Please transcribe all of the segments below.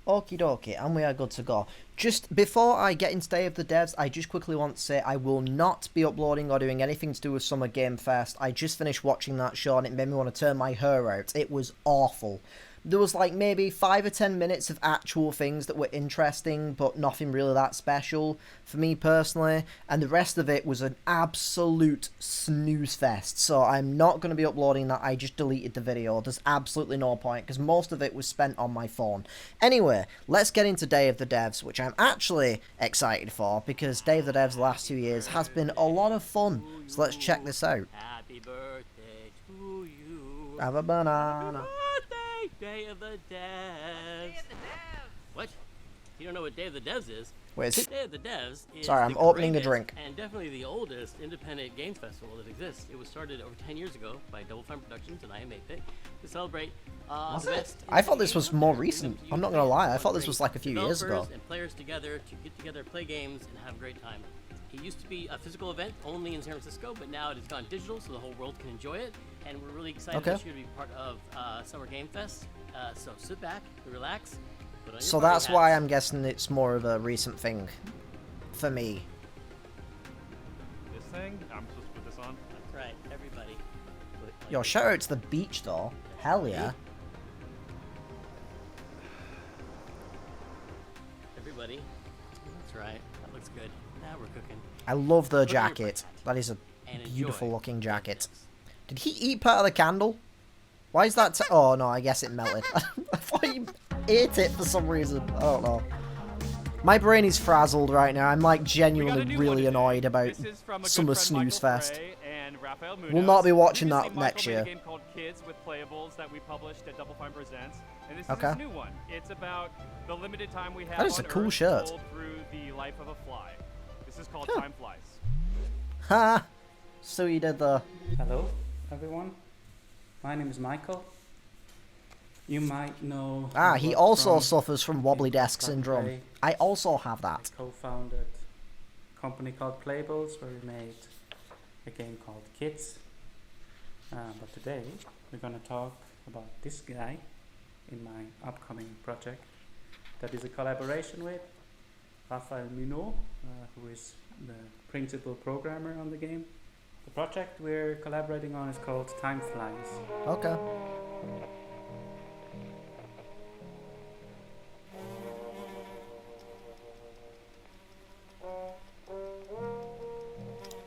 Okie dokie, and we are good to go. Just before I get into Day of the Devs, I just quickly want to say I will not be uploading or doing anything to do with Summer Game Fest. I just finished watching that show and it made me want to turn my hair out. It was awful. There was like maybe 5 or 10 minutes of actual things that were interesting, but nothing really that special for me personally. And the rest of it was an absolute snooze fest. So I'm not going to be uploading that. I just deleted the video. There's absolutely no point because most of it was spent on my phone. Anyway, let's get into Day of the Devs, which I'm actually excited for because Day of the Devs the last 2 years has been a lot of fun. So let's check this out. Happy birthday to you. Have a banana. Day of the Devs. Day of the Devs. What? You don't know what Day of the Devs is? Wait, is it? Day of the Devs is Sorry, I'm the opening a greatest drink. and definitely the oldest independent games festival that exists. It was started over 10 years ago by Double Fine Productions and I Am 8-Bit to celebrate the best. I thought this was more recent. I'm not gonna lie. I thought this was like a few years ago. Developers and players together to get together, play games, and have a great time. It used to be a physical event only in San Francisco, but now it has gone digital, so the whole world can enjoy it. And we're really excited this year to be part of Summer Game Fest. So sit back, relax. Put on your So party that's why hats. I'm guessing it's more of a recent thing for me. This thing? I'm supposed to put this on? That's right, everybody. Put it like Yo, this. shout out to the beach though. Hell yeah. Everybody. That's right. That looks good. Now we're cooking. I love the Put on your jacket. party That is a and enjoy beautiful looking the jacket. events. Did he eat part of the candle? Why is that? Oh no, I guess it melted. I thought he ate it for some reason. I don't know. My brain is frazzled right now. I'm like genuinely really annoyed about Summer Snooze Fest. We'll not be watching that next year. A game called Kids with Playables that we published at Double Fine Presents, and this Okay. is a new one. It's about the limited time we have That is on a cool Earth shirt. told through the life of a fly. This is called Huh. Time Flies. Ha! So you did the. Hello, everyone. My name is Michael. You might know. Ah, me he work also from suffers from wobbly desk Play. syndrome. I also have that. I co-founded a company called Playables, where we made a game called Kids. But today we're gonna talk about this guy in my upcoming project. That is a collaboration with Rafael Munot, who is the principal programmer on the game. The project we're collaborating on is called Time Flies. Okay.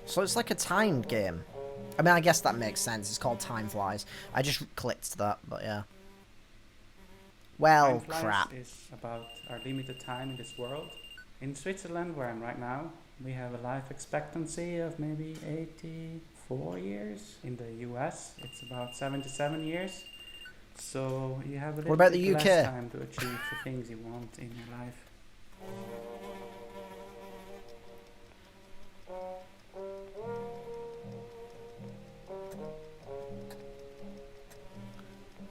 So it's like a timed game. I mean, I guess that makes sense. It's called Time Flies. I just clicked that, but yeah. Well, Time Flies crap. is about our limited time in this world. In Switzerland, where I'm right now, we have a life expectancy of maybe 84 years. In the US, it's about 77 years. So you have a little about bit the less UK? time to achieve the things you want in your life.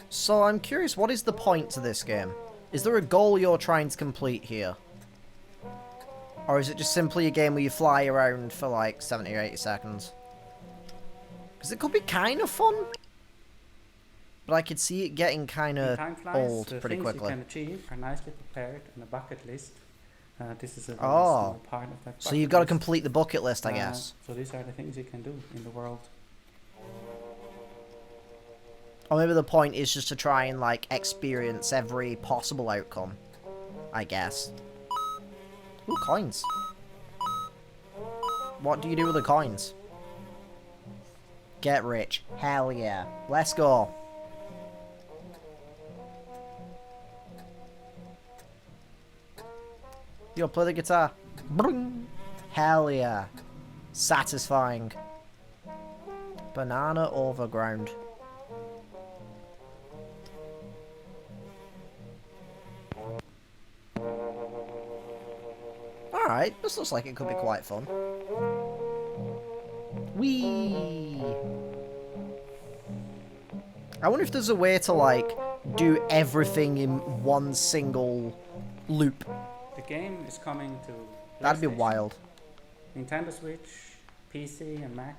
So I'm curious, what is the point to this game? Is there a goal you're trying to complete here? Or is it just simply a game where you fly around for like 70 or 80 seconds? Because it could be kind of fun. But I could see it getting kind In of Time Flies, old the pretty things quickly. you can achieve are nicely prepared in a bucket list. This is a very Oh. small part of that So bucket you've got to list. complete the bucket list, I guess. So these are the things you can do in the world. Or maybe the point is just to try and like experience every possible outcome. I guess. Ooh, coins. What do you do with the coins? Get rich. Hell yeah. Let's go. Yo, play the guitar. Bring. Hell yeah. Satisfying. Banana overground. Alright, this looks like it could be quite fun. Whee! I wonder if there's a way to, like, do everything in one single loop. The game is coming to That'd be PlayStation, wild. Nintendo Switch, PC, and Mac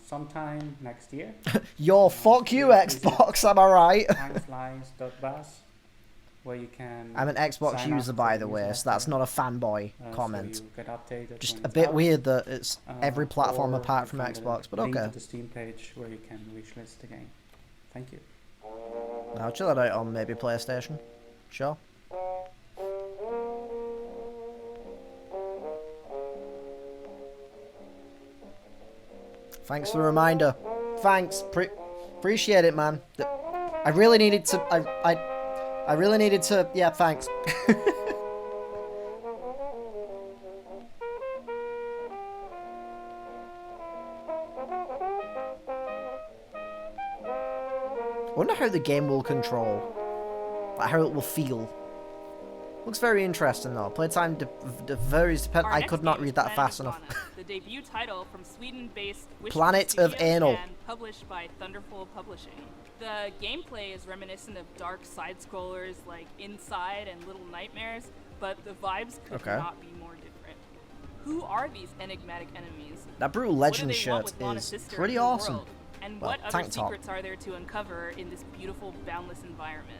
sometime next year. Yo, fuck you, Xbox, am I right? Timeflies.buzz where you can. I'm an Xbox sign user, up by for the way, so newsletter, that's not a fanboy comment. So you get updated Just when a it's bit out. weird that it's every platform Or apart you from find Xbox, a but link okay. to the Steam page where you can wishlist the game. Thank you. I'll chill it out on maybe PlayStation. Sure. Thanks for the reminder. Thanks. Appreciate it, man. I really needed to. I really needed to. Yeah, thanks. I wonder how the game will control. Like how it will feel. Looks very interesting though. Playtime varies depend. I could not read that fast enough. The debut title from Sweden-based Planet of Anal. and published by Thunderful Publishing. The gameplay is reminiscent of dark side-scrollers like Inside and Little Nightmares, but the vibes could not be more different. Who are these enigmatic enemies? That Brutal Legend shirt is pretty awesome. World? And Well, what other tank top. secrets are there to uncover in this beautiful, boundless environment?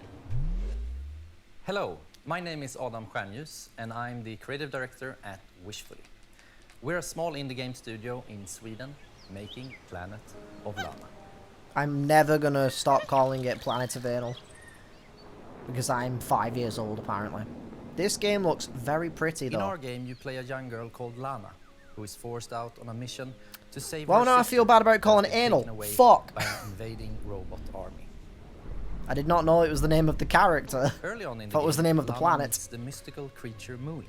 Hello, my name is Adam Stjernljus and I'm the creative director at Wishfully. We're a small indie game studio in Sweden making Planet of Lana. I'm never gonna stop calling it Planet of Anal. Because I'm 5 years old, apparently. This game looks very pretty, though. In our game, you play a young girl called Lana, who is forced out on a mission to save Well, her now I sister feel bad about that calling has it been anal. taken away Fuck. by an invading robot army. I did not know it was the name of the character. Early on in the Thought it was the name of the Lana planet. meets the mystical creature Mui.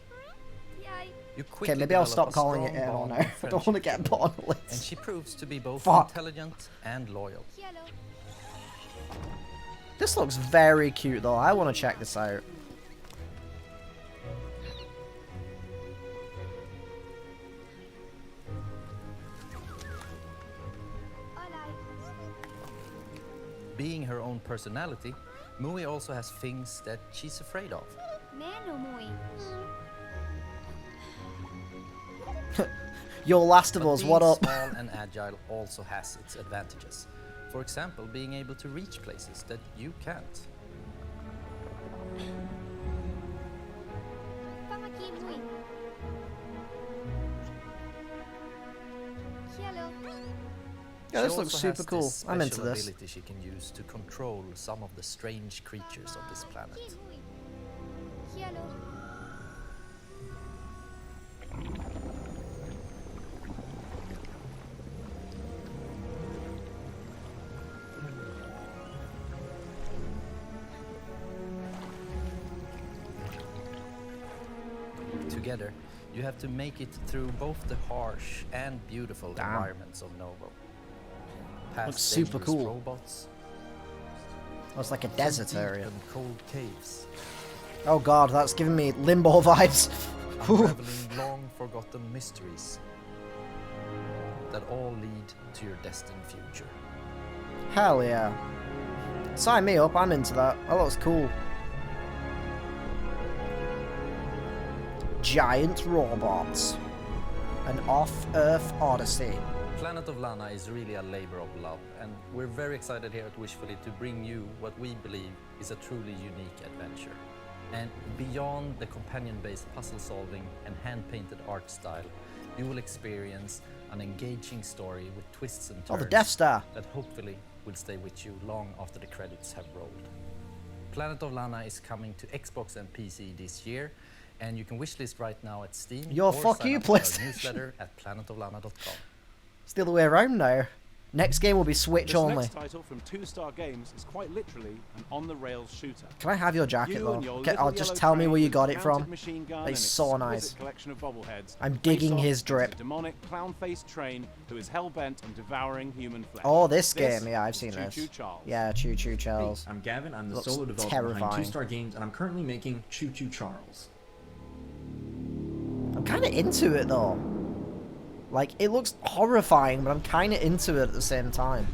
You Okay, quickly maybe I'll develop stop a calling it strong anal bond now. of I don't want to friendship get with her, born and she proves to be both Fuck. intelligent and loyal. This looks very cute, though. I want to check this out. Being her own personality, Mui also has things that she's afraid of. Yo, Last of Us, what up? Being small and agile also has its advantages. For example, being able to reach places that you can't. Yeah, this She looks also has super cool. this I'm into special this. ability she can use to control some of the strange creatures of this planet. Together, you have to make it through both the harsh and beautiful Damn. environments of Novo. Past Looks super dangerous cool. robots, Oh, it's like a desert deep area. and cold caves, Oh god, that's giving me Limbo vibes. unraveling long forgotten mysteries that all lead to your destined future. Hell yeah. Sign me up, I'm into that. That looks cool. Giant robots. An off-Earth odyssey. Planet of Lana is really a labor of love, and we're very excited here at Wishfully to bring you what we believe is a truly unique adventure. And beyond the companion-based puzzle solving and hand-painted art style, you will experience an engaging story with twists and Oh, turns the Death Star. that hopefully will stay with you long after the credits have rolled. Planet of Lana is coming to Xbox and PC this year, and you can wishlist right now at Steam Yo, or fuck sign you, up for our PlayStation. newsletter at planetoflana.com. It's the other way around now. Next game will be Switch This only. next title from Two Star Games is quite literally an on-the-rails shooter. Can I have your jacket You though? and your Okay, little I'll just yellow tell me train where you with got it mounted from. machine gun It's and so exquisite nice. collection of bobbleheads I'm face digging off his against drip. a demonic clown-faced train who is hell-bent on devouring human flesh. Oh, this game. Yeah, I've is seen Choo this. Choo Charles. Yeah, Choo Choo Hey, Charles. I'm Gavin. I'm the Looks solo developer terrifying. behind Two Star Games, and I'm currently making Choo Choo Charles. I'm kind of into it though. Like, it looks horrifying, but I'm kind of into it at the same time.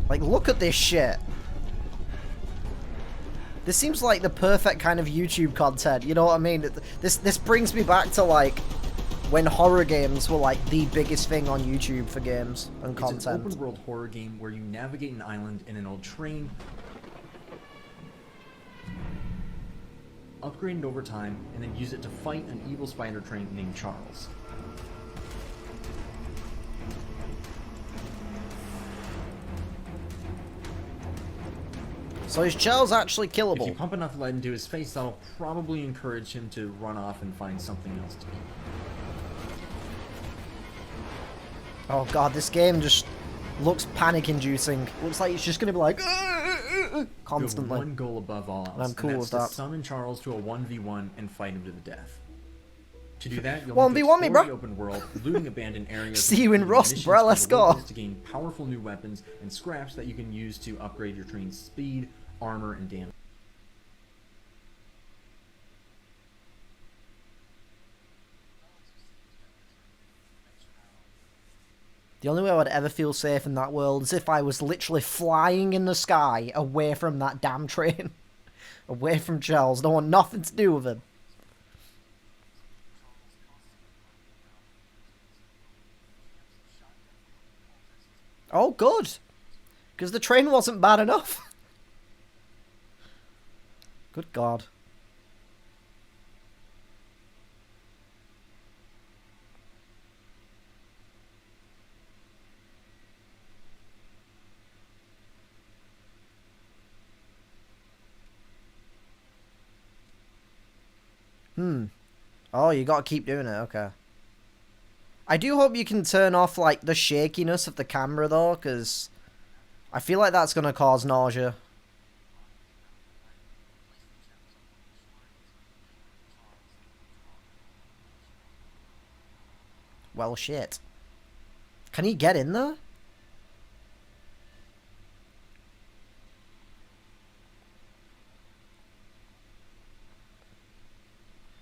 Like, look at this shit. This seems like the perfect kind of YouTube content, you know what I mean? This brings me back to, like, when horror games were, like, the biggest thing on YouTube for games and It's an content. open-world horror game where you navigate an island in an old train. upgrade it over time, and then use it to fight an evil spider train named Charles. So is Charles actually killable? If you pump enough lead into his face, that'll probably encourage him to run off and find something else to eat. Oh god, this game just looks panic-inducing. Looks like it's just gonna be like constantly. You have one goal above all else, and I'm cool and with that's that. to summon Charles to a 1v1 and fight him to the death. To do that, you'll 1v1 need to me, explore bro. the open world, looting abandoned areas. See you in and Rust, missions bro, from let's the go. locals to gain powerful new weapons and scraps that you can use to upgrade your train's speed, armor, and damage. The only way I would ever feel safe in that world is if I was literally flying in the sky away from that damn train. Away from Charles. Don't want nothing to do with him. Oh, good. Because the train wasn't bad enough. Good God. Oh, you gotta keep doing it, okay. I do hope you can turn off, like, the shakiness of the camera, though, because I feel like that's gonna cause nausea. Well, shit. Can he get in there?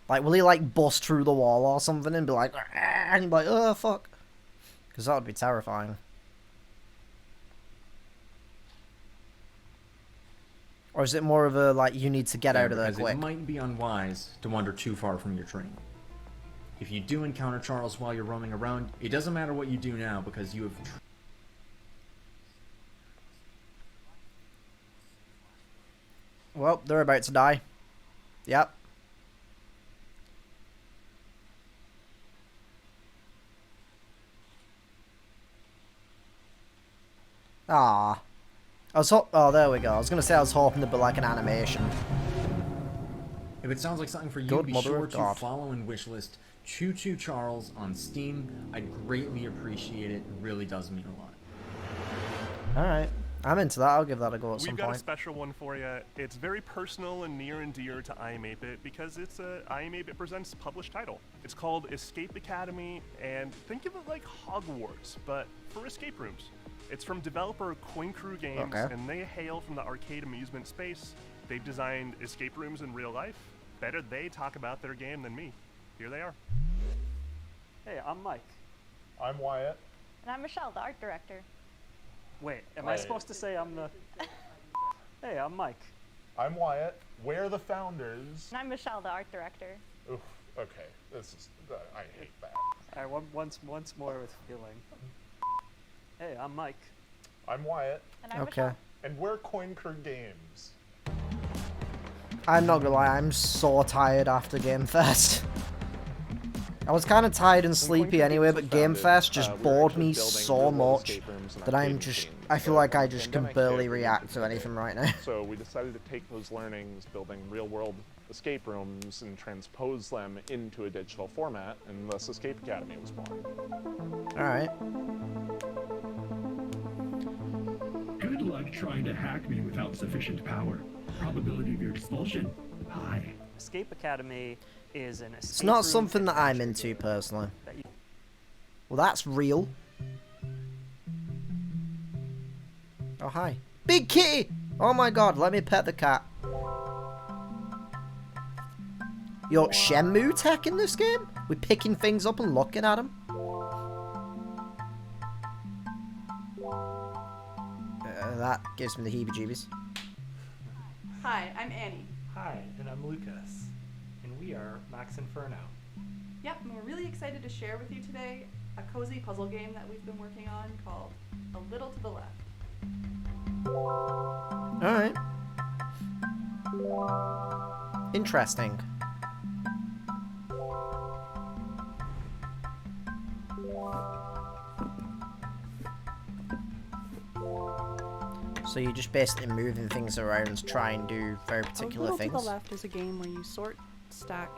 Like, will he, like, bust through the wall or something and be like, "Argh," and he'd be like, oh, fuck. Because that would be terrifying. Or is it more of a, like, you need to get out of there quick? It might be unwise to wander too far from your train. If you do encounter Charles while you're roaming around, it doesn't matter what you do now because you have... Well, they're about to die. Yep. Ah. Oh, there we go. I was going to say I was hoping to be like an animation. If it sounds like something for you, Good be mother sure of to God. follow and wishlist Choo Choo Charles on Steam. I'd greatly appreciate it. It really does mean a lot. Alright. I'm into that. I'll give that a go at some We've got a point. special one for you. It's very personal and near and dear to IM8bit because it's a IM8bit Presents published title. It's called Escape Academy, and think of it like Hogwarts, but for escape rooms. It's from developer Coin Crew Games, Okay. and they hail from the arcade amusement space. They've designed escape rooms in real life. Better they talk about their game than me. Here they are. Hey, I'm Mike. I'm Wyatt. And I'm Michelle, the art director. Wait, am I supposed to say I'm the... Hey, I'm Mike. I'm Wyatt. We're the founders. And I'm Michelle, the art director. Oof, okay. This is... I hate that. All right, once more with feeling. Hey, I'm Mike. I'm Wyatt. And I'm Okay. Michelle. And we're Coin Crew Games. I'm not gonna lie, I'm so tired after Game Fest. I was kind of tired and sleepy anyway, but Game Fest just bored me so much that I feel like I just can barely react to anything right now. So we decided to take those learnings, building real-world escape rooms, and transpose them into a digital format, and thus Escape Academy was born. Alright. Good luck trying to hack me without sufficient power. Probability of your expulsion, high. Escape Academy is an escape It's not room something that I'm adventure into game personally. that you- Well, that's real. Oh, hi. Big kitty! Oh my god, let me pet the cat. Yo, Shenmue tech in this game? We're picking things up and looking at them? That gives me the heebie-jeebies. Hi, I'm Annie. Hi, and I'm Lucas, and we are Max Inferno. Yep, and we're really excited to share with you today a cozy puzzle game that we've been working on called A Little to the Left. Alright. Interesting. So you're just basically moving things around to try and do very particular things? To the left is a game where you sort, stack,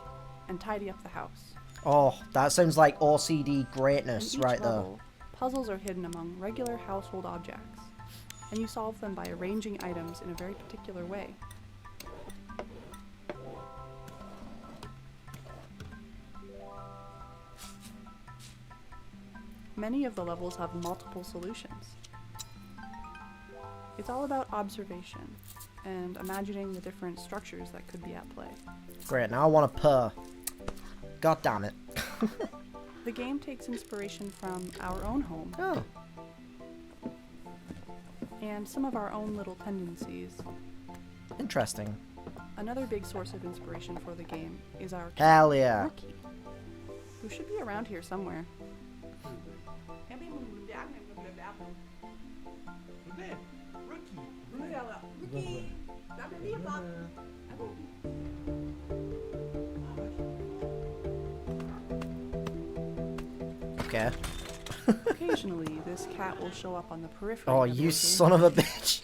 and tidy up the house. Oh, that sounds like OCD greatness right there. Puzzles are hidden among regular household objects, and you solve them by arranging items in a very particular way. Many of the levels have multiple solutions. It's all about observation and imagining the different structures that could be at play. Great, now I want to purr. God damn it. The game takes inspiration from our own home. Oh. And some of our own little tendencies. Interesting. Another big source of inspiration for the game is our Hell yeah. Rookie, who should be around here somewhere. Okay. Occasionally, this cat will show up on the periphery. Oh, you son of a bitch.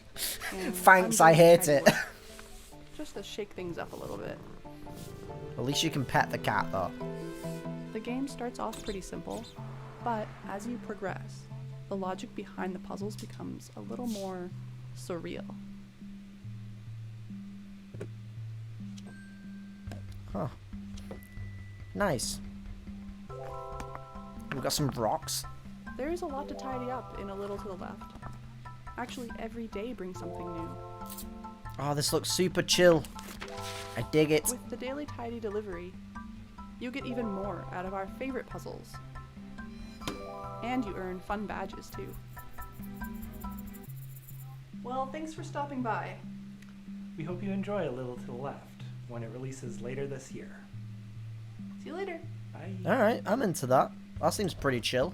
Thanks, I hate it. Just to shake things up a little bit. At least you can pet the cat, though. The game starts off pretty simple, but as you progress, the logic behind the puzzles becomes a little more surreal. Huh. Nice. We've got some rocks. There is a lot to tidy up in a little to the left. Actually, every day brings something new. Oh, this looks super chill. I dig it. With the daily tidy delivery, you get even more out of our favorite puzzles. And you earn fun badges too. Well, thanks for stopping by. We hope you enjoy A Little to the Left when it releases later this year. See you later. Bye. Alright, I'm into that. That seems pretty chill.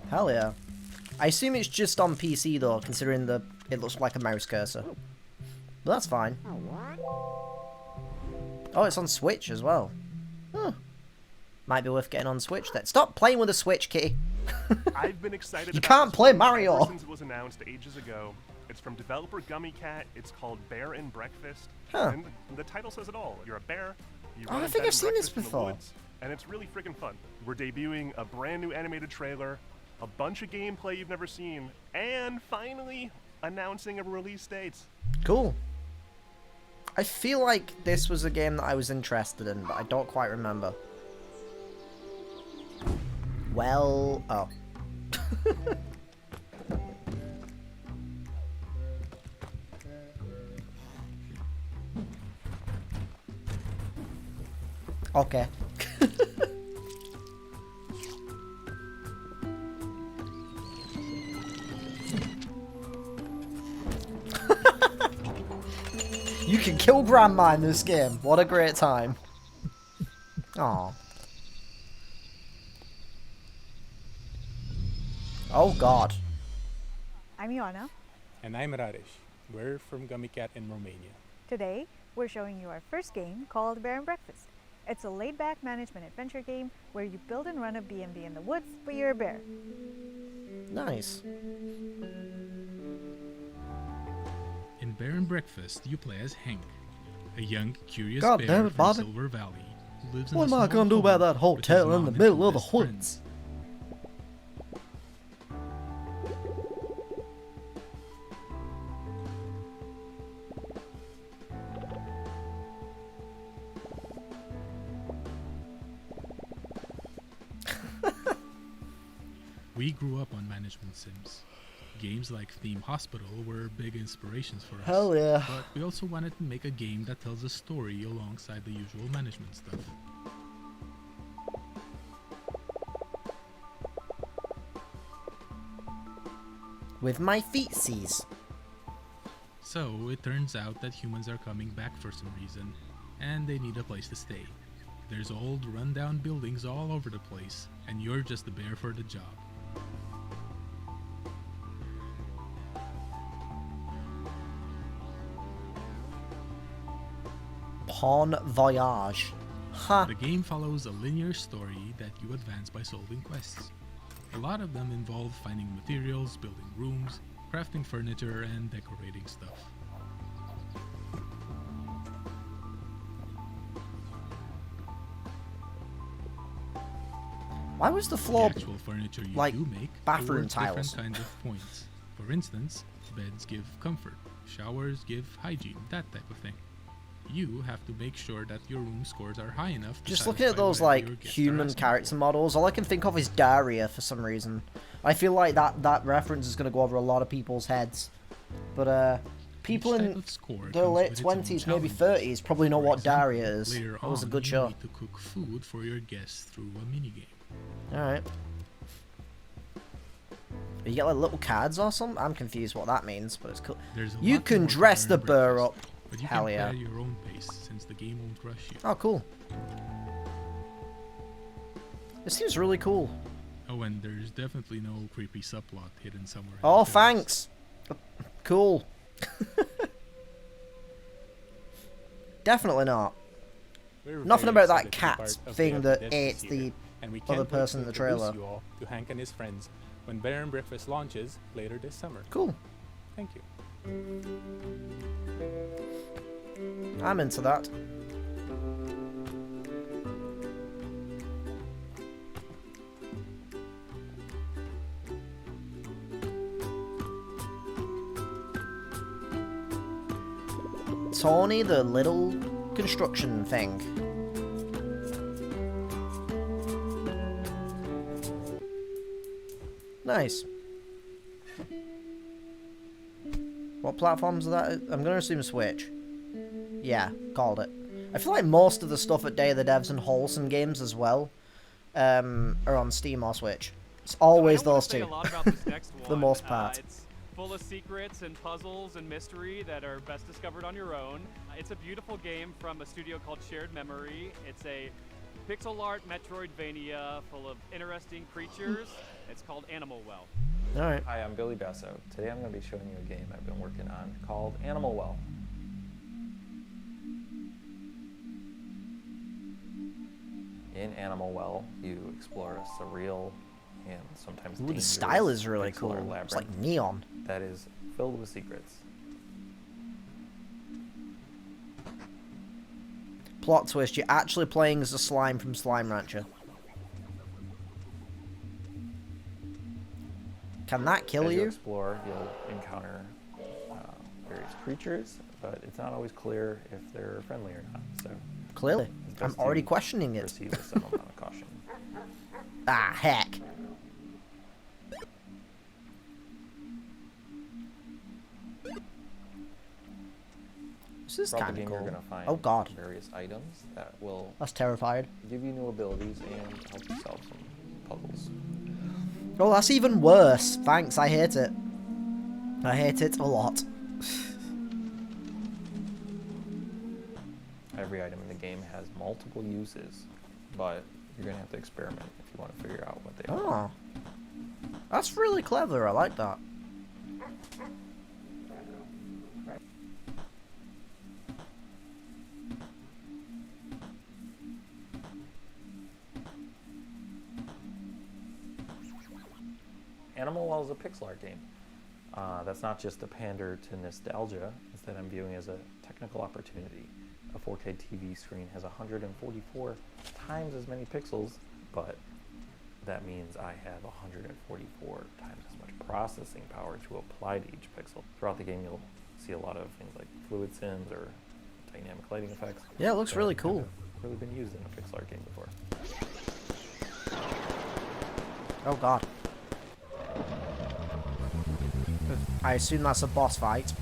Hell yeah. I assume it's just on PC though, considering it looks like a mouse cursor. But that's fine. Oh, it's on Switch as well. Huh. Might be worth getting on Switch then. Stop playing with a Switch, kitty. I've been excited. You about can't this play one Mario. ever since it was announced ages ago. It's from developer Gummy Cat. It's called Bear and Breakfast. Huh. And the title says it all. You're a bear. You Oh, run I in think bed I've and seen this breakfast in the before. woods, and it's really freaking fun. We're debuting a brand new animated trailer, a bunch of gameplay you've never seen, and finally announcing a release date. Cool. I feel like this was a game that I was interested in, but I don't quite remember. Well, oh. Okay. You can kill Grandma in this game. What a great time. Aw. Oh god. I'm Ioana. And I'm Radesh. We're from Gummy Cat in Romania. Today, we're showing you our first game called Bear and Breakfast. It's a laid-back management adventure game where you build and run a B&B in the woods, but you're a bear. Nice. In Bear and Breakfast, you play as Hank, a young, curious God bear damn it, from Bobby. Silver Valley who lives in What a am I small gonna do about home that with his hotel in mom the and middle two of the best woods? friends. We grew up on management sims. Games like Theme Hospital were big inspirations for us. Hell yeah. But we also wanted to make a game that tells a story alongside the usual management stuff. With my feetsies. So it turns out that humans are coming back for some reason, and they need a place to stay. There's old, rundown buildings all over the place, and you're just the bear for the job. Bon Voyage. Ha! The game follows a linear story that you advance by solving quests. A lot of them involve finding materials, building rooms, crafting furniture, and decorating stuff. Why was the floor The actual furniture you like do make bathroom awards tiles? different kinds of points. For instance, beds give comfort, showers give hygiene, that type of thing. You have to make sure that your room scores are high enough to Just looking at satisfy those whatever your like guests are human asking character for. models, all I can think of is Daria for some reason. I feel like that reference is going to go over a lot of people's heads. But people Each in type of score their comes late with its own 20s, maybe challenges. 30s, probably know For what example, Daria is. Later That was a on, good you show. need to cook food for your guests through a minigame. Alright. You get like little cards or something? I'm confused what that means, but it's cool. There's a You lot can more to dress the Baron burr Breakfast, up. but you Hell can yeah. play at your own pace since the game won't rush you. Oh, cool. It seems really cool. Oh, and there's definitely no creepy subplot hidden somewhere. in Oh, the thanks. Cool. We're Definitely not. Nothing very about that excited to be cat part of thing Day of that Dead ate this the year, and we other can't wait person to in the introduce trailer. you all to Hank and his friends when Baron Breakfast launches later this summer. Cool. Thank you. I'm into that. Tawny, the little construction thing. Nice. What platforms are that? I'm gonna assume Switch. Yeah, called it. I feel like most of the stuff at Day of the Devs and Wholesome Games as well are on Steam or Switch. It's always those two. For the most part. It's full of secrets and puzzles and mystery that are best discovered on your own. It's a beautiful game from a studio called Shared Memory. It's a pixel art Metroidvania full of interesting creatures. It's called Animal Well. Alright. Hi, I'm Billy Basso. Today I'm going to be showing you a game I've been working on called Animal Well. In Animal Well, you explore a surreal and sometimes Ooh, the dangerous style is really pixel cool. labyrinth It's like neon. that is filled with secrets. Plot twist, you're actually playing as a slime from Slime Rancher. Can that kill As you? you explore, you'll encounter various creatures, but it's not always clear if they're friendly or not. So Clearly. it's I'm best already to questioning it. proceed with some amount of caution. Ah, heck. This is Throughout kind the of game, cool. you're going to find Oh god. various items that will That's terrified. give you new abilities and help you solve some puzzles. Oh, that's even worse. Thanks, I hate it. I hate it a lot. Every item in the game has multiple uses, but you're going to have to experiment if you want to figure out what they are. Oh. That's really clever, I like that. Animal Well is a pixel art game. That's not just a pander to nostalgia, instead I'm viewing as a technical opportunity. A 4K TV screen has 144 times as many pixels, but that means I have 144 times as much processing power to apply to each pixel. Throughout the game you'll see a lot of things like fluid sims or dynamic lighting effects. Yeah, it looks that really cool. haven't really been used in a pixel art game before. Oh god. I assume that's a boss fight.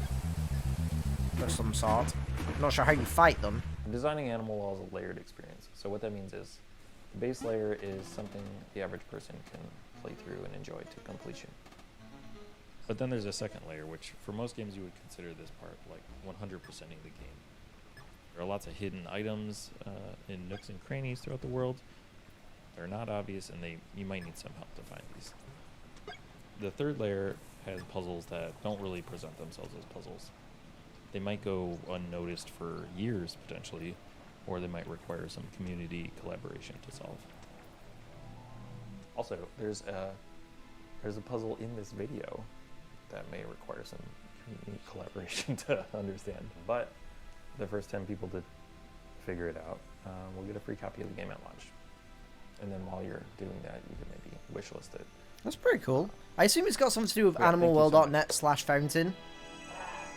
Of some sort. I'm not sure how you fight them. Designing Animal Well is a layered experience. So what that means is the base layer is something the average person can play through and enjoy to completion. But then there's a second layer, which for most games you would consider this part like 100%ing the game. There are lots of hidden items in nooks and crannies throughout the world. They're not obvious, and you might need some help to find these. The third layer has puzzles that don't really present themselves as puzzles. they might go unnoticed for years potentially, or they might require some community collaboration to solve. Also, there's a puzzle in this video that may require some community collaboration to understand. But the first 10 people to figure it out will get a free copy of the game at launch. And then while you're doing that, you can maybe wishlist it. That's pretty cool. I assume it's got something to do with Yeah, animalworld.net/fountain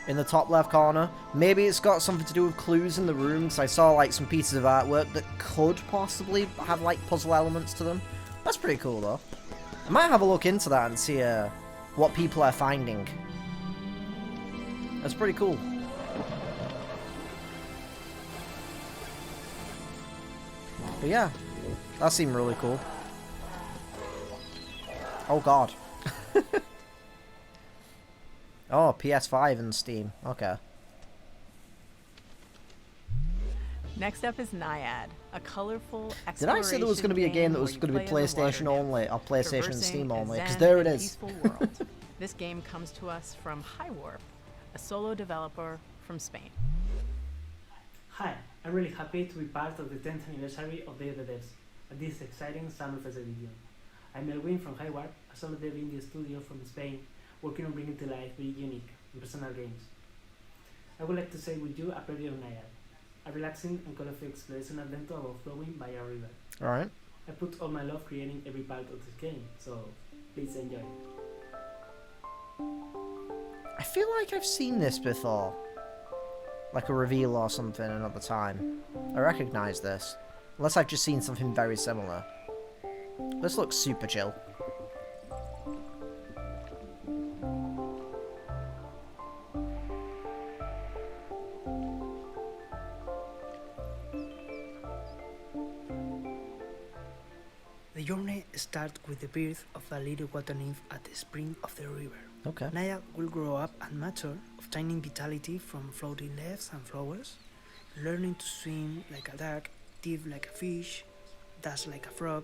in the top left corner. Maybe it's got something to do with clues in the room, because I saw like some pieces of artwork that could possibly have like puzzle elements to them. That's pretty cool though. I might have a look into that and see what people are finding. That's pretty cool. But yeah, that seemed really cool. Oh god. Oh, PS5 and Steam. Okay. Next up is Naiad, a colorful exploration. Did I say there was going to be a game that was going to be PlayStation only, or PlayStation and Steam only? Because there it is. World. This game comes to us from High Warp, a solo developer from Spain. Hi, I'm really happy to be part of the 10th anniversary of Day of the Devs at this exciting Summerfest edition. I'm Elwin from High Warp, a solo dev indie studio from Spain, working on bringing to life very unique and personal games. I would like to share with you a preview of Naiad, a relaxing and colorful exploration adventure overflowing by a river. Alright. I put all my love creating every part of this game, so please enjoy. I feel like I've seen this before. Like a reveal or something another time. I recognise this. Unless I've just seen something very similar. This looks super chill. The journey starts with the birth of a little water nymph at the spring of the river. Okay. Naya will grow up and mature, obtaining vitality from floating leaves and flowers, learning to swim like a duck, dive like a fish, dash like a frog.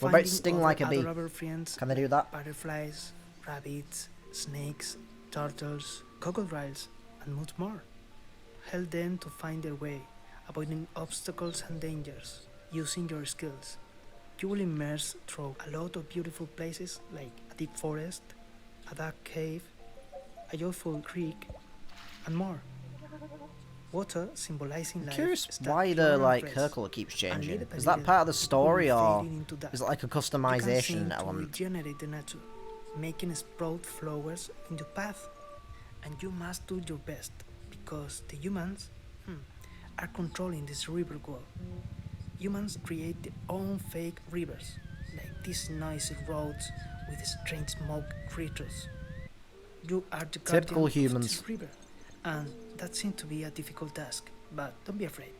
What about sting like a bee? Friends Can they do that? Butterflies, rabbits, snakes, turtles, crocodiles, and much more. Help them to find their way, avoiding obstacles and dangers, using your skills. You will immerse through a lot of beautiful places like a deep forest, a dark cave, a joyful creek, and more. Water symbolizing I'm life. curious starts why pure the and like fresh, hair color keeps and changing. little by Is that little, part of the story, you will or fade into that. is it like a You can customization sing to element? regenerate the nature, making sprout flowers in your path. And you must do your best, because the humans are controlling this river world. Humans create their own fake rivers, like these noisy roads with strange smoke creatures. You are the Typical guardian humans. of this river, and that seems to be a difficult task, but don't be afraid,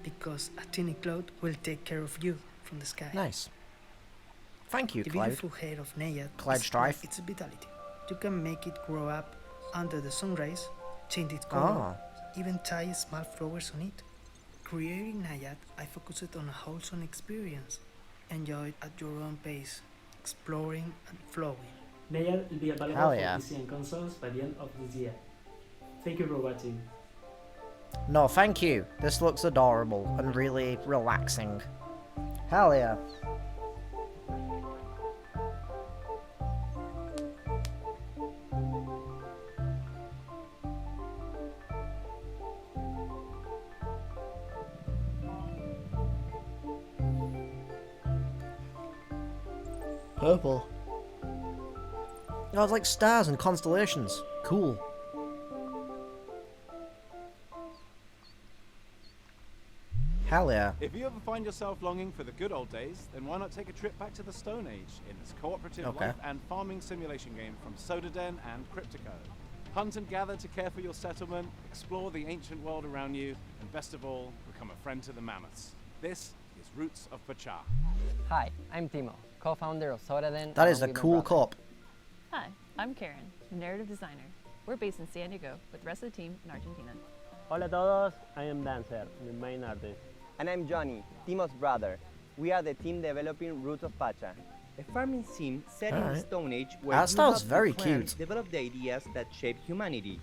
because a tiny cloud will take care of you from the sky. Nice. Thank you, The Cloud. beautiful hair of Naiad Cloud is Strife. like its vitality. You can make it grow up under the sun rays, change its color, even tie small flowers on it. Creating Naiad, I focused on a wholesome experience. Enjoy it at your own pace, exploring and flowing. Naiad will be available Hell yeah. for PC and consoles by the end of this year. Thank you for watching. No, thank you. This looks adorable and really relaxing. Hell yeah. Purple. Oh, it's like stars and constellations. Cool. Hell yeah. If you ever find yourself longing for the good old days, then why not take a trip back to the Stone Age in this cooperative Okay. life and farming simulation game from Sodaden and Cryptico. Hunt and gather to care for your settlement, explore the ancient world around you, and best of all, become a friend to the mammoths. This is Roots of Pachá. Hi, I'm Timo, co-founder of Sodaden. That is a along with my cool brother. cup. Hi, I'm Karen, narrative designer. We're based in San Diego with the rest of the team in Argentina. Hola a todos, I am Dancer, the main artist. And I'm Johnny, Timo's brother. We are the team developing Roots of Pacha, a farming sim set in the Alright. Stone Age where That you sounds have very to plan, cute. develop the ideas that shape humanity.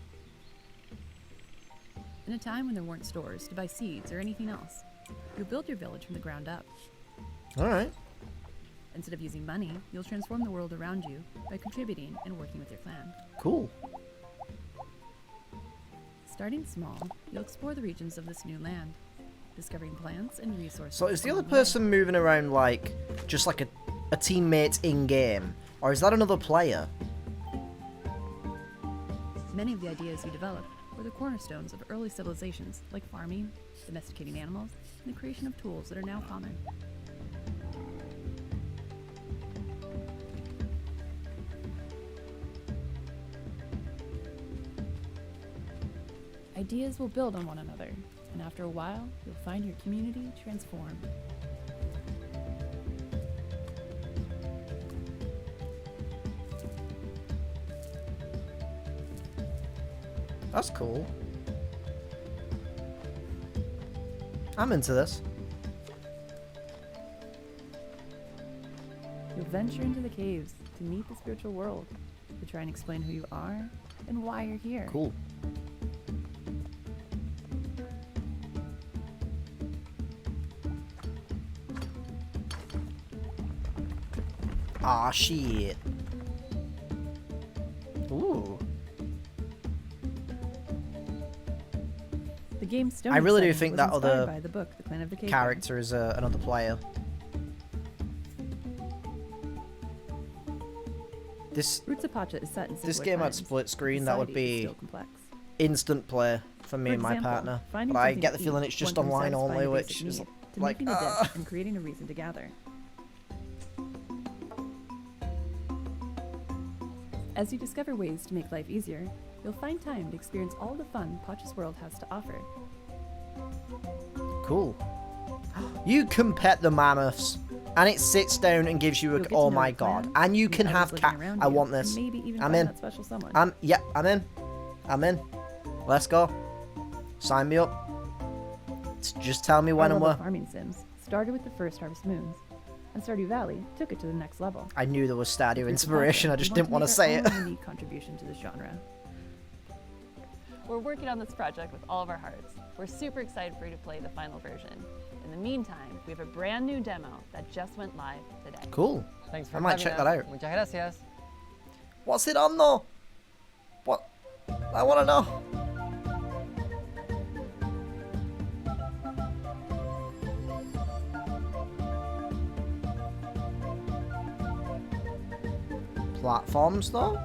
In a time when there weren't stores to buy seeds or anything else, you'll build your village from the ground up. Alright. Instead of using money, you'll transform the world around you by contributing and working with your clan. Cool. Starting small, you'll explore the regions of this new land, discovering plants and resources. So is the other along the way. person moving around like just like a teammate in game, or is that another player? Many of the ideas you develop were the cornerstones of early civilizations like farming, domesticating animals, and the creation of tools that are now common. Ideas will build on one another, and after a while, you'll find your community transformed. That's cool. I'm into this. You'll venture into the caves to meet the spiritual world, to try and explain who you are and why you're here. Cool. Ah, shit. Ooh. The game's stone I really do setting think was that inspired other by the book, The Clan of the Cave character is another player. This Roots of Pacha is set in this simpler game had times. split screen. That would Society is be still complex. instant play for me For and my example, partner. finding But I something get the to feeling eat it's just went from online satisfying only, a which basic is need to like making a dish and creating a reason to gather. As you discover ways to make life easier, you'll find time to experience all the fun Pacha's world has to offer. Cool. You can pet the mammoths, and it sits down and gives you a. You'll get to Oh know my the god! clan, And you meet can others have living cat. around I you, want and this. maybe even I'm find in. that special someone. Yeah, I'm in. I'm in. Let's go. Sign me up. Just tell me when Our and love where. of farming sims started with the first Harvest Moons, and Stardew Valley took it to the next level. I knew there was Stardew With Roots of inspiration. Pacha, I just we didn't want to make say our it. own unique contribution to this genre. We're working on this project with all of our hearts. We're super excited for you to play the final version. In the meantime, we have a brand new demo that just went live today. Cool. Thanks for I might having check us. that out. Muchas gracias. What's it on though? What? I want to know. Platforms though?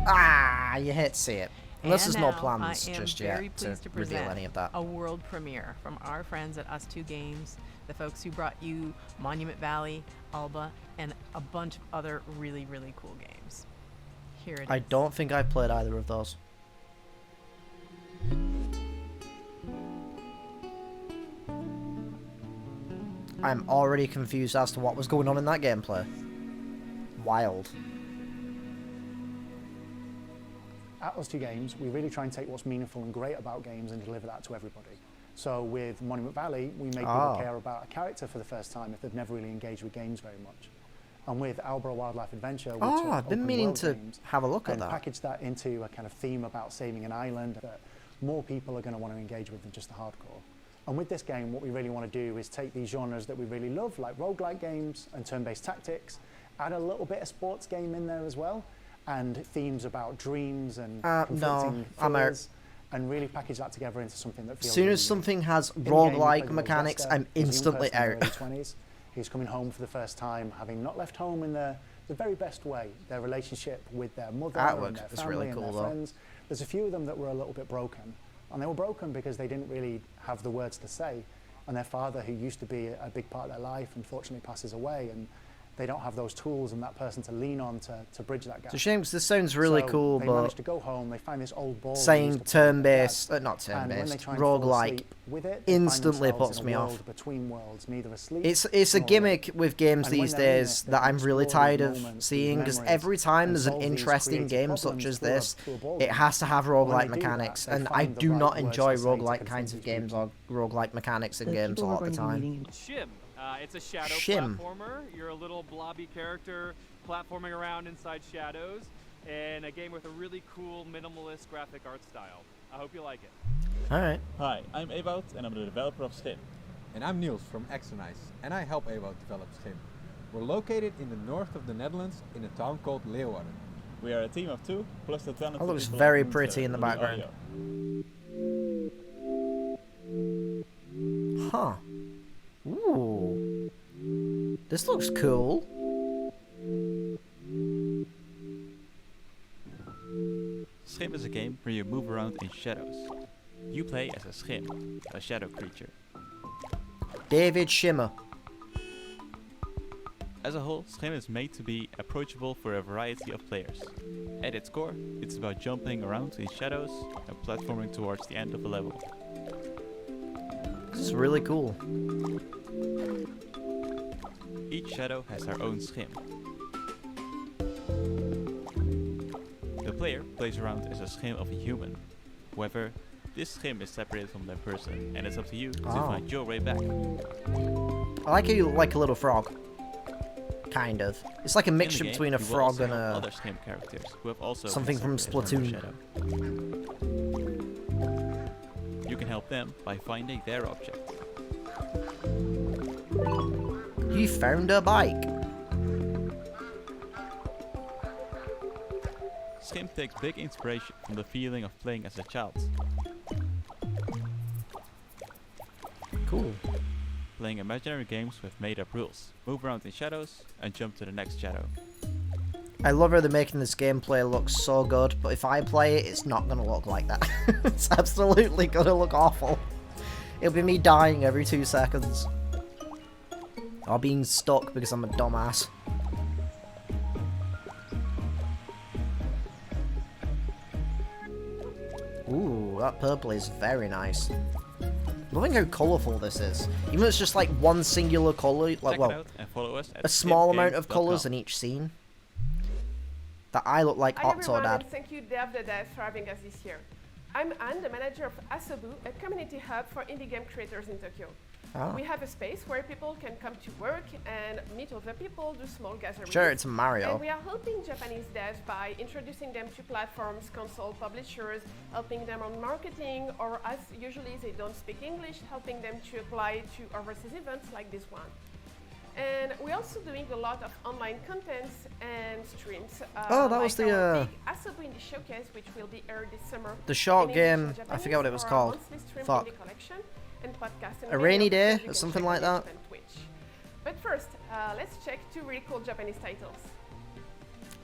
Ah, you hate to see it. Unless And there's no now plans I am just very yet to pleased to reveal present any of that. a world premiere from our friends at Us2 Games, the folks who brought you Monument Valley, Alba, and a bunch of other really, really cool games. Here it is. I don't think I played either of those. I'm already confused as to what was going on in that gameplay. Wild. At Us2 Games, we really try and take what's meaningful and great about games and deliver that to everybody. So with Monument Valley, we make people care about a character for the first time if they've never really engaged with games very much. And with Alba Wildlife Adventure, which are I've been open meaning world to games, have a look at and that. package that into a kind of theme about saving an island that more people are going to want to engage with than just the hardcore. And with this game, what we really want to do is take these genres that we really love, like roguelike games and turn-based tactics, add a little bit of sports game in there as well, and themes about dreams and conflicting I'm out. fears, and really package that together into something that feels As soon really as something has in the game, we play roguelike the role mechanics, Jester, I'm who's a young instantly person in out. their early 20s, who's coming home for the first time, having not left home in the very best way. Their relationship with their mother Artwork and their is family really and cool, their though. friends. There's a few of them that were a little bit broken. And they were broken because they didn't really have the words to say. And their father, who used to be a big part of their life, unfortunately passes away. And they don't have those tools and that person to lean on to bridge that gap. It's a shame because this sounds really So cool, they but manage to go home, they find this old ball. saying turn-based, not and when they turn-based, try and fall roguelike asleep with it, they find instantly themselves puts in a me off. world between worlds, neither asleep It's a nor awake. gimmick with games And when these they're in days it, they that can I'm really explore these tired of moments, seeing, these because memories, every time and there's an solve these interesting creative game such problems as through a this, board it game. has to have When roguelike they do that, mechanics, they and I find the do right not words enjoy to say to roguelike confront kinds of these games or roguelike mechanics in The games a people lot we're of the going to be time. meeting Shim. It's a shadow Shim. platformer. You're a little blobby character platforming around inside shadows. in a game with a really cool minimalist graphic art style. I hope you like it. Alright. Hi, I'm Ewout and I'm the developer of Stim. And I'm Niels from Extranize, and I help Ewout develop Stim. We're located in the north of the Netherlands in a town called Leeuwarden. We are a team of 2, plus the talented That looks people very from pretty in the Ruby background. Audio. Huh. Ooh. This looks cool. Schim is a game where you move around in shadows. You play as a Schim, a shadow creature. David Schimmer. As a whole, Schim is made to be approachable for a variety of players. At its core, it's about jumping around in shadows and platforming towards the end of a level. This is really cool. Each shadow has their own Schim. The player plays around as a Schim of a human. However, this Schim is separated from that person, and it's up to you to find your way back. I like how you look like a little frog. Kind of. It's like a mixture In the game, between a you will frog also and have a... other Schim characters who have also something from been separated Splatoon. from their shadow. You can help them by finding their object. You found a bike. Schim takes big inspiration from the feeling of playing as a child. Cool. Playing imaginary games with made-up rules. Move around in shadows and jump to the next shadow. I love how they're making this gameplay look so good, but if I play it, it's not going to look like that. It's absolutely going to look awful. It'll be me dying every 2 seconds. Or being stuck because I'm a dumbass. Ooh, that purple is very nice. Loving how colourful this is. Even though it's just like one singular colour, like, Check well, it out and follow us at a small amount of stimgames.com. colours in each scene. That I look like Hi everyone, Octodad. and thank you Dev the Dev for having us this year. I'm Anne, the manager of Asobu, a community hub for indie game creators in Tokyo. Ah. We have a space where people can come to work and meet other people, do small gatherings. Sure, it's Mario. And we are helping Japanese devs by introducing them to platforms, console publishers, helping them on marketing, or as usually they don't speak English, helping them to apply to overseas events like this one. And we're also doing a lot of online contents and streams. Oh, that was the, our big Asobu Indie Showcase, which will be aired this summer. The short in English and game, I Japanese, forget what it was or our called. monthly stream Fuck. indie collection and podcast and A many Rainy other Day things you or can something check like on that? YouTube and Twitch. But first, let's check 2 really cool Japanese titles.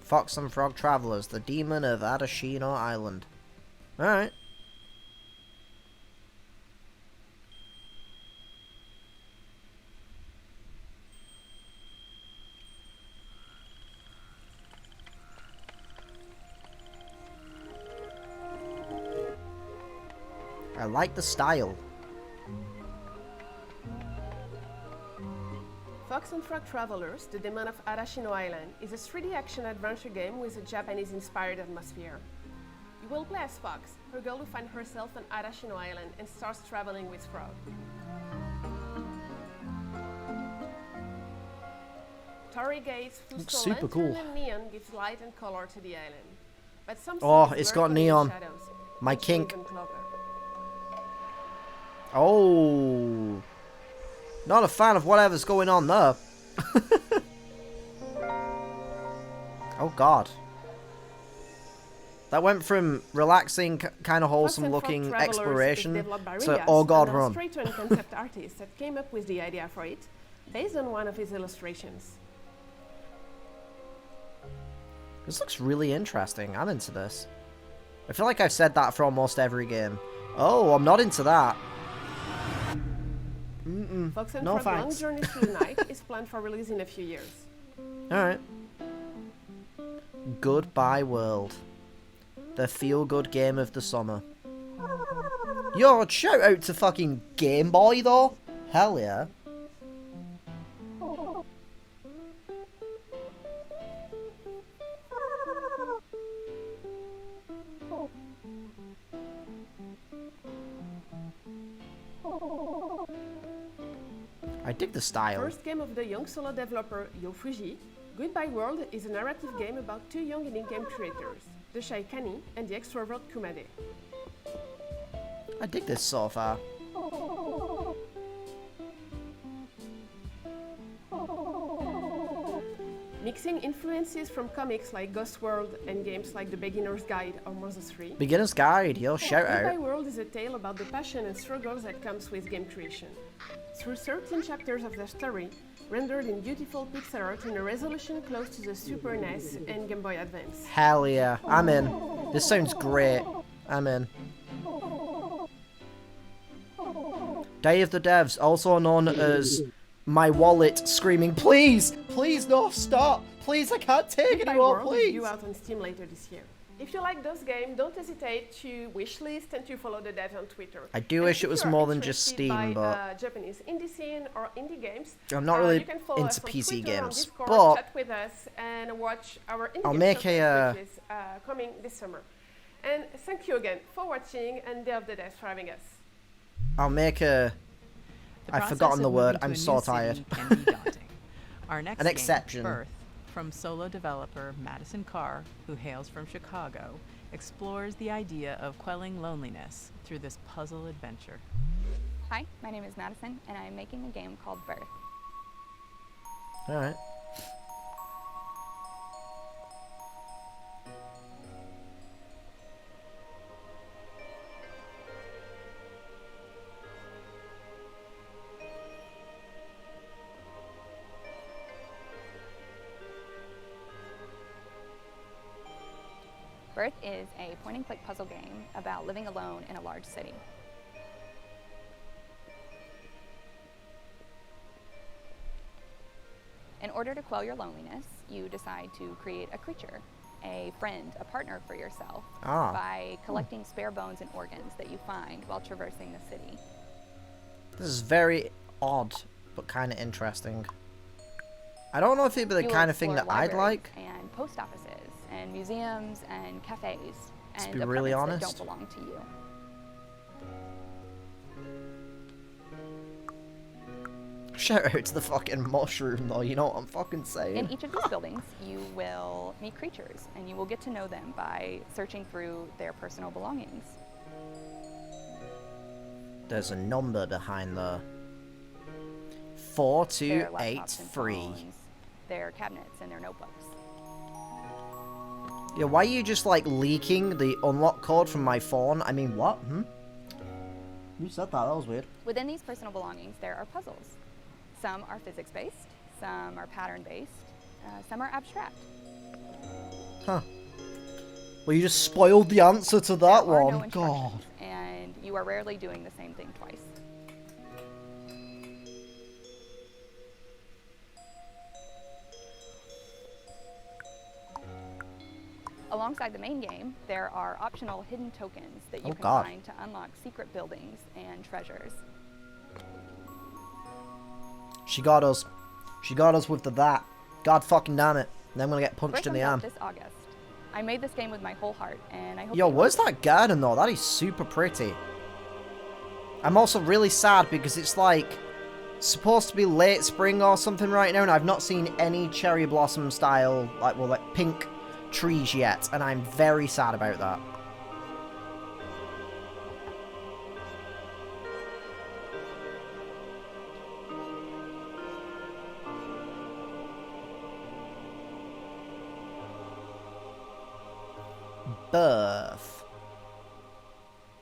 Fox and Frog Travelers, the Demon of Adashino Island. Alright. I like the style. Fox and Frog Travelers, The Demon of Arashino Island, is a 3D action adventure game with a Japanese-inspired atmosphere. You will play as Fox, a girl who finds herself on Arashino Island and starts traveling with Frog. Torii gates, Looks foostal super lantern cool. and neon gives light and color to the island. But some Oh, scenes it's lurk got in the neon. shadows, My pushing kink. even closer. Oh. Not a fan of whatever's going on there. Oh god. That went from relaxing, kind of wholesome Fox and Frog looking Travelers exploration is developed by to Rias, oh god an run. illustrator and concept artist that came up with the idea for it, based on one of his illustrations. This looks really interesting. I'm into this. I feel like I've said that for almost every game. Oh, I'm not into that. Fox and No Frog Long thanks. Journey Through the Night is planned for release in a few years. Alright. Goodbye World. The feel-good game of the summer. Yo, shout out to fucking Game Boy though. Hell yeah. I dig the style. First game of the young solo developer Yo Fuji, Goodbye World is a narrative game about two young indie game creators, the shy Kani and the extrovert Kumade. I dig this so far. Mixing influences from comics like Ghost World and games like The Beginner's Guide or Moses 3. Beginner's Guide, yo, shout Goodbye out. World is a tale about the passion and struggles that comes with game creation. Through 13 chapters of the story, rendered in beautiful pixel art in a resolution close to the Super NES and Game Boy Advance. Hell yeah, I'm in. This sounds great. I'm in. Day of the Devs, also known as my wallet screaming, please, please no, stop, please, I can't take it anymore, World please. is due out on Steam later this year. If you like those games, don't hesitate to wishlist and to follow the devs on Twitter. I do And wish if it was you are more than just interested Steam, by, but Japanese indie scene or indie games, I'm not really you can follow us into on PC Twitter, on games, Discord, but chat with us and watch our indie I'll game make showcase, which is coming this summer. And thank you again for watching and Day of the Devs for having us. I'll make a... The I've process forgotten the of word, moving to I'm a so new city tired. can be daunting. Our next An game, exception. Birth, from solo developer Madison Carr, who hails from Chicago, explores the idea of quelling loneliness through this puzzle adventure. Hi, my name is Madison, and I am making a game called Birth. Alright. Birth is a point-and-click puzzle game about living alone in a large city. In order to quell your loneliness, you decide to create a creature, a friend, a partner for yourself, by collecting spare bones and organs that you find while traversing the city. This is very odd, but kind of interesting. I don't know if it'd be the You will kind of thing that explore I'd libraries like. and post offices and museums and cafes To and be really apartments honest. that don't belong to you. Shout out to the fucking mushroom though, you know what I'm fucking saying? In each of these buildings, you will meet creatures, and you will get to know them by searching through their personal belongings. There's a number behind the Their laptops and 4283. phones, their cabinets, and their notebooks. Yeah, why are you just like leaking the unlock code from my phone? I mean, what? You said that, that was weird. Within these personal belongings, there are puzzles. Some are physics-based, some are pattern-based, some are abstract. Huh. Well, you just spoiled the answer to that There are one. no God. instructions, and you are rarely doing the same thing twice. Alongside the main game, there are optional hidden tokens that you can find to unlock secret buildings and treasures. She got us. She got us with the that. God fucking damn it. And I'm gonna get punched Birth in the comes out arm. this August. I made this game with my whole heart, and I hope Yo, you where's love it. that garden though? That is super pretty. I'm also really sad because it's like supposed to be late spring or something right now, and I've not seen any cherry blossom style, like pink trees yet, and I'm very sad about that. Birth.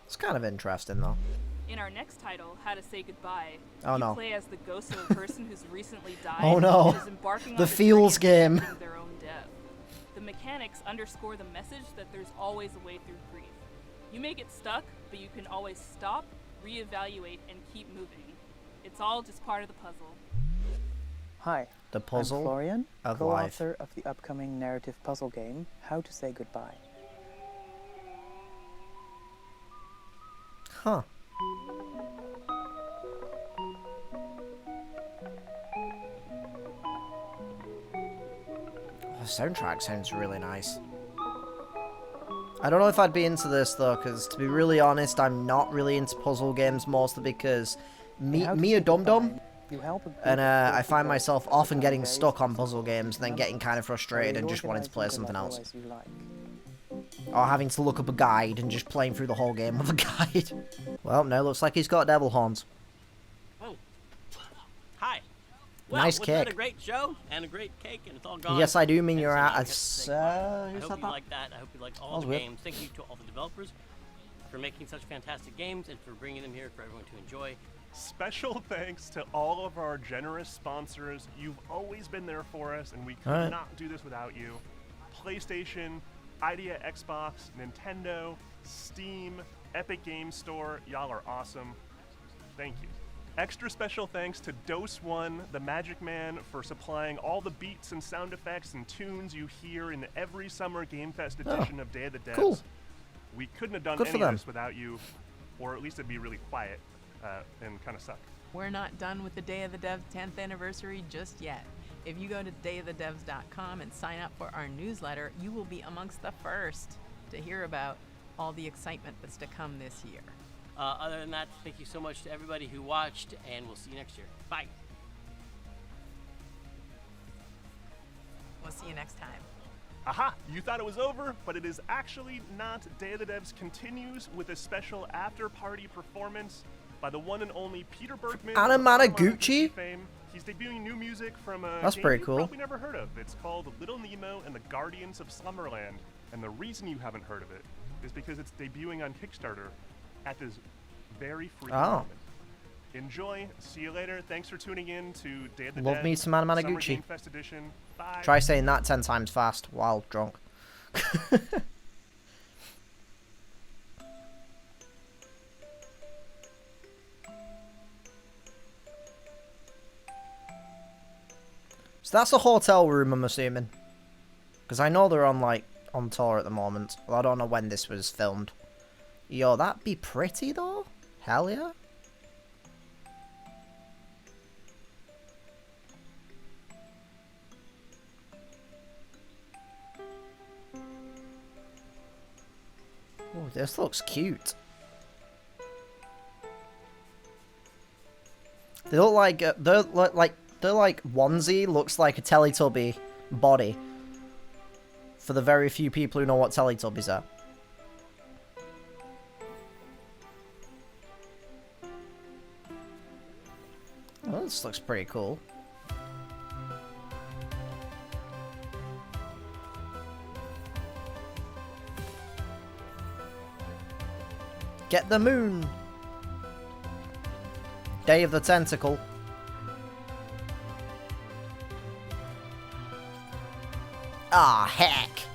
It's kind of interesting though. In our next title, How to Say Goodbye, Oh, you no. play as the ghost of a person who's recently died Oh, no. and is embarking The on feels game. accepting their own death. The mechanics underscore the message that there's always a way through grief. You may get stuck, but you can always stop, reevaluate, and keep moving. It's all just part of the puzzle. Hi, The puzzle I'm Florian, of life. co-author of the upcoming narrative puzzle game, How to Say Goodbye. Huh. The soundtrack sounds really nice. I don't know if I'd be into this though, because to be really honest, I'm not really into puzzle games, mostly because Mia Dum Dum, And I find myself often getting stuck on puzzle games and then getting kind of frustrated and just wanting to play something else. Or having to look up a guide and just playing through the whole game with a guide. Well, no, looks like he's got devil horns. Oh. Hi. Well, Nice wasn't that cake. a great show and a great cake and it's all gone. Yes, I do mean And you're so at. now I I get to say goodbye. I hope you like that. I hope you like all That the was weird. games. Thank you to all the developers for making such fantastic games and for bringing them here for everyone to enjoy. Special thanks to all of our generous sponsors. You've always been there for us, and we could Alright. not do this without you. PlayStation, Idea Xbox, Nintendo, Steam, Epic Games Store. Y'all are awesome. Thank you. Extra special thanks to Dose One, the Magic Man, for supplying all the beats and sound effects and tunes you hear in every Summer Game Fest edition of Day of the Devs. cool. We couldn't have done Good for any of them. this without you, or at least it'd be really quiet and kind of suck. We're not done with the Day of the Devs 10th anniversary just yet. If you go to dayofthedevs.com and sign up for our newsletter, you will be amongst the first to hear about all the excitement that's to come this year. Other than that, thank you so much to everybody who watched, and we'll see you next year. Bye. We'll see you next time. Aha! You thought it was over, but it is actually not. Day of the Devs continues with a special after-party performance by the one and only Peter Bergman. Anna of Managuchi? fame. He's debuting new music from a That's game pretty you've cool. probably never heard of. It's called Little Nemo and the Guardians of Slumberland. And the reason you haven't heard of it is because it's debuting on Kickstarter at this very free moment. Enjoy. See you later. Thanks for tuning in to Day of the Love Dead, me some Anna Summer Managuchi. Game Fest edition. Bye. Try saying that 10 times fast while drunk. So that's a hotel room, I'm assuming. Because I know they're on tour at the moment. Well, I don't know when this was filmed. Yo, that'd be pretty though. Hell yeah. Oh, this looks cute. They look like they're like onesie looks like a Teletubby body. For the very few people who know what Teletubbies are. Oh, this looks pretty cool. Get the moon! Day of the Tentacle. Ah, heck!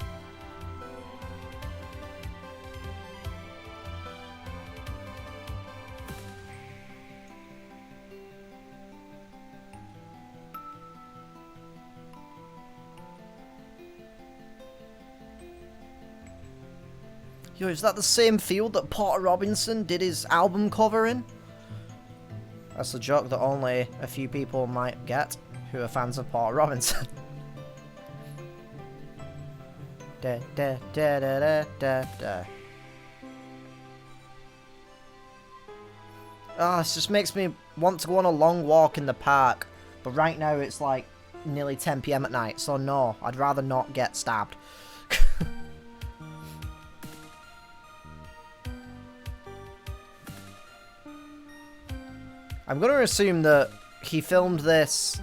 Yo, is that the same field that Porter Robinson did his album cover in? That's a joke that only a few people might get who are fans of Porter Robinson. Da da da da da da da. Ah, this just makes me want to go on a long walk in the park. But right now it's like nearly 10 PM at night, so no, I'd rather not get stabbed. I'm going to assume that he filmed this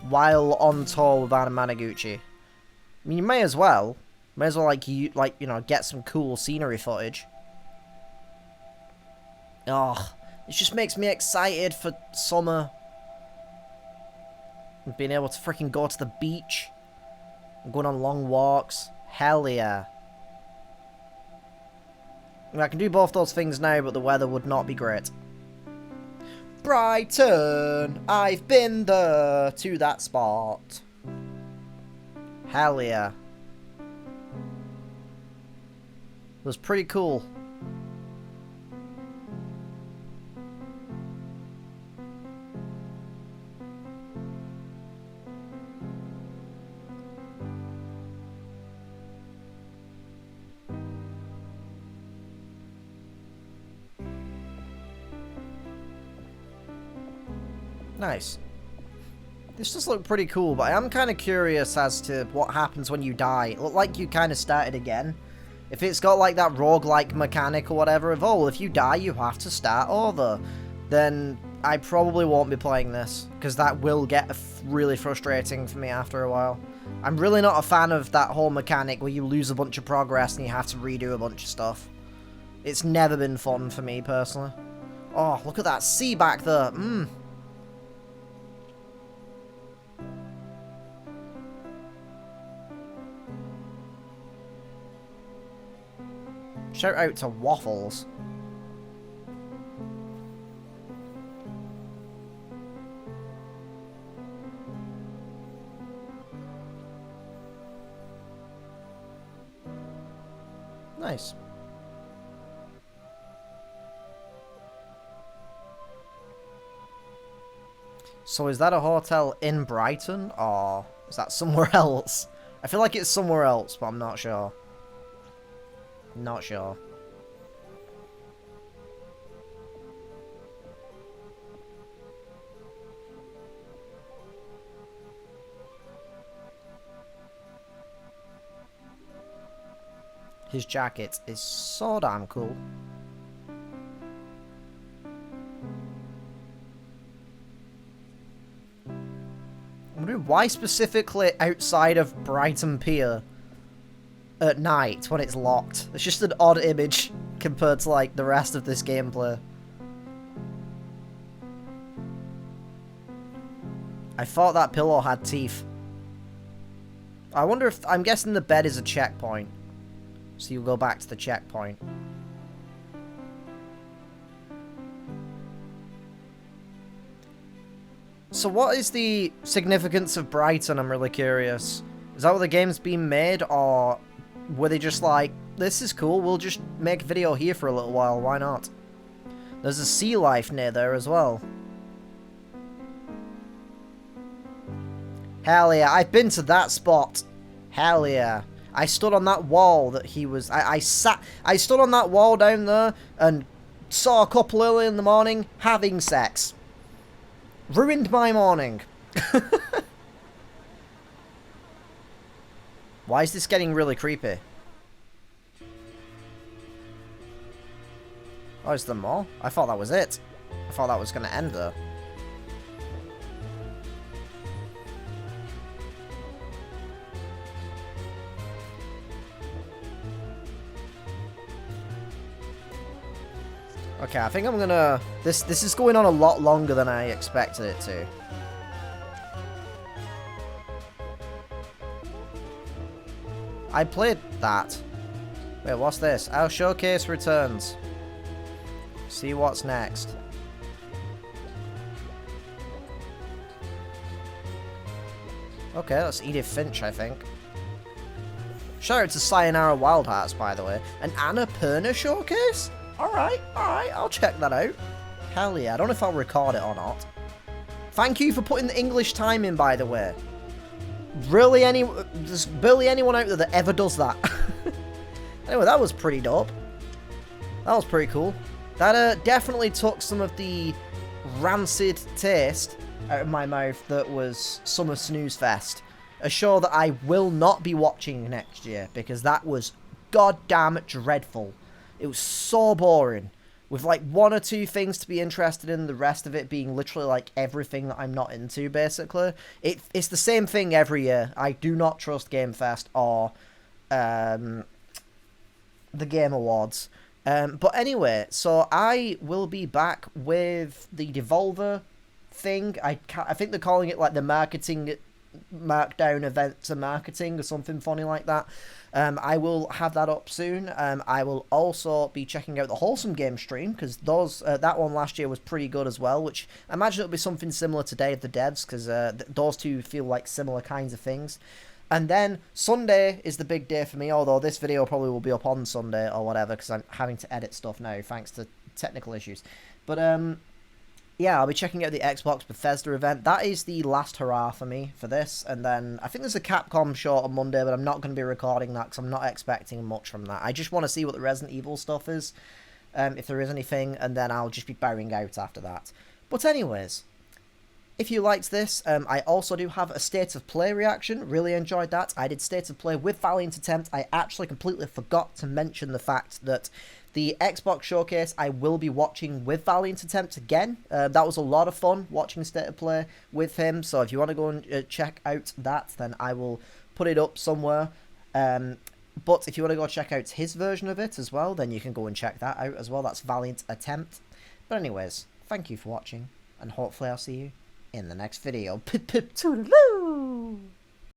while on tour with Anna Managuchi. I mean, you may as well. May as well, you know, get some cool scenery footage. Oh, it just makes me excited for summer. And being able to freaking go to the beach. And going on long walks. Hell yeah. I mean, I can do both those things now, but the weather would not be great. Brighton! I've been there to that spot. Hell yeah. It was pretty cool. Nice. This does look pretty cool, but I am kind of curious as to what happens when you die. It looked like you kind of started again. If it's got like that roguelike mechanic or whatever of, oh, if you die, you have to start over, then I probably won't be playing this, because that will get really frustrating for me after a while. I'm really not a fan of that whole mechanic where you lose a bunch of progress and you have to redo a bunch of stuff. It's never been fun for me, personally. Oh, look at that sea back there. Shout out to Waffles. Nice. So is that a hotel in Brighton, or is that somewhere else? I feel like it's somewhere else, but I'm not sure. Not sure. His jacket is so damn cool. I'm wondering why specifically outside of Brighton Pier at night when it's locked. It's just an odd image compared to like the rest of this gameplay. I thought that pillow had teeth. I wonder if... I'm guessing the bed is a checkpoint. So you go back to the checkpoint. So what is the significance of Brighton? I'm really curious. Is that where the game's being made, or were they just like, this is cool, we'll just make a video here for a little while, why not? There's a sea life near there as well. Hell yeah, I've been to that spot. Hell yeah. I stood on that wall that he was... I stood on that wall down there and saw a couple early in the morning having sex. Ruined my morning. Why is this getting really creepy? Oh, is there more? I thought that was it. I thought that was going to end there. Okay, I think I'm gonna... This is going on a lot longer than I expected it to. I played that. Wait, what's this? Our showcase returns. See what's next. Okay, that's Edith Finch, I think. Shout out to Sayonara Wild Hearts, by the way. An Annapurna showcase? Alright, I'll check that out. Hell yeah, I don't know if I'll record it or not. Thank you for putting the English time in, by the way. Really, there's barely anyone out there that ever does that. Anyway, that was pretty dope. That was pretty cool. That definitely took some of the rancid taste out of my mouth that was Summer Snooze Fest. A show that I will not be watching next year, because that was goddamn dreadful. It was so boring, with like one or two things to be interested in, the rest of it being literally like everything that I'm not into, basically. It's the same thing every year. I do not trust Game Fest or the Game Awards. But anyway, so I will be back with the Devolver thing. I think they're calling it like the marketing markdown event to marketing or something funny like that. I will have that up soon. I will also be checking out the Wholesome Game stream, because that one last year was pretty good as well, which I imagine it'll be something similar to Day of the Devs, because those two feel like similar kinds of things. And then Sunday is the big day for me, although this video probably will be up on Sunday or whatever, because I'm having to edit stuff now thanks to technical issues. But yeah, I'll be checking out the Xbox Bethesda event. That is the last hurrah for me for this. And then I think there's a Capcom show on Monday, but I'm not going to be recording that because I'm not expecting much from that. I just want to see what the Resident Evil stuff is, if there is anything, and then I'll just be bowing out after that. But anyways, if you liked this, I also do have a State of Play reaction. Really enjoyed that. I did State of Play with Valiant Attempt. I actually completely forgot to mention the fact that the Xbox Showcase I will be watching with Valiant Attempt again. That was a lot of fun watching State of Play with him. So if you want to go and check out that, then I will put it up somewhere. But if you want to go check out his version of it as well, then you can go and check that out as well. That's Valiant Attempt. But anyways, thank you for watching, and hopefully I'll see you in the next video. Toodaloo!